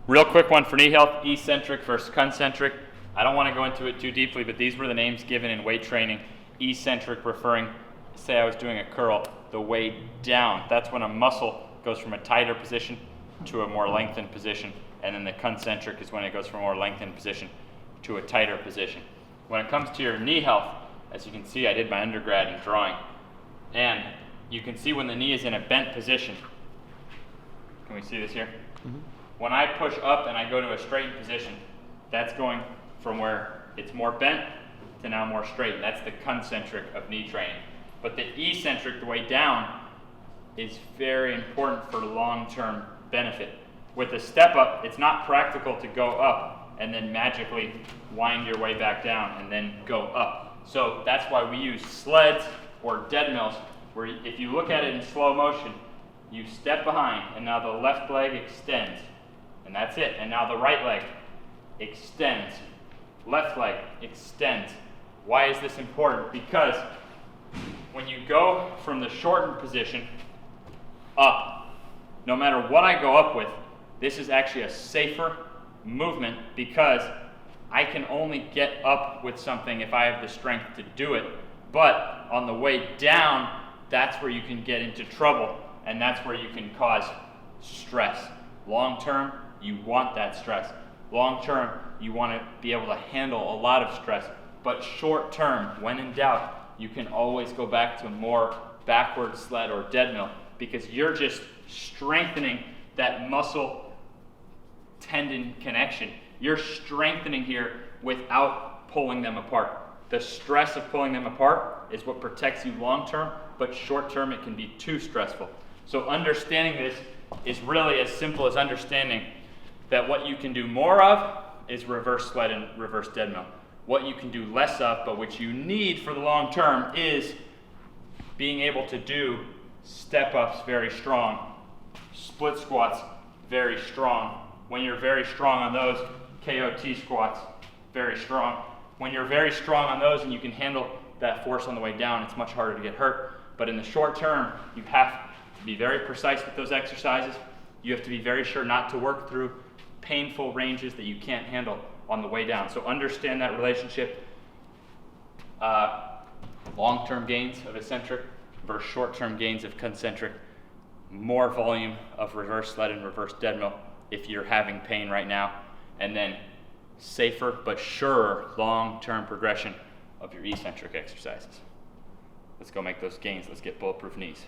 Real quick one for knee health, eccentric versus concentric. I don't want to go into it too deeply, but these were the names given in weight training. Eccentric referring, say I was doing a curl, the way down. That's when a muscle goes from a tighter position to a more lengthened position. And then the concentric is when it goes from a more lengthened position to a tighter position. When it comes to your knee health, as you can see, I did my undergrad in drawing. And you can see when the knee is in a bent position. Can we see this here? Mm-hmm. When I push up and I go to a straightened position, that's going from where it's more bent to now more straight. That's the concentric of knee training. But the eccentric, the way down, is very important for long-term benefit. With a step up, it's not practical to go up and then magically wind your way back down and then go up. So that's why we use sleds or dead mills, where if you look at it in slow motion, you step behind and now the left leg extends. And that's it. And now the right leg extends. Left leg extends. Why is this important? Because when you go from the shortened position up, no matter what I go up with, this is actually a safer movement because I can only get up with something if I have the strength to do it. But on the way down, that's where you can get into trouble, and that's where you can cause stress. Long term, you want that stress. Long term, you want to be able to handle a lot of stress. But short term, when in doubt, you can always go back to more backward sled or dead mill because you're just strengthening that muscle tendon connection. You're strengthening here without pulling them apart. The stress of pulling them apart is what protects you long term, but short term it can be too stressful. So understanding this is really as simple as understanding that what you can do more of is reverse sled and reverse dead mill. What you can do less of, but which you need for the long term, is being able to do step ups very strong, split squats very strong. When you're very strong on those, KOT squats very strong. When you're very strong on those and you can handle that force on the way down, it's much harder to get hurt. But in the short term, you have to be very precise with those exercises. You have to be very sure not to work through painful ranges that you can't handle on the way down. So understand that relationship. Long-term gains of eccentric versus short-term gains of concentric. More volume of reverse sled and reverse dead mill if you're having pain right now. And then safer but surer long-term progression of your eccentric exercises. Let's go make those gains. Let's get bulletproof knees.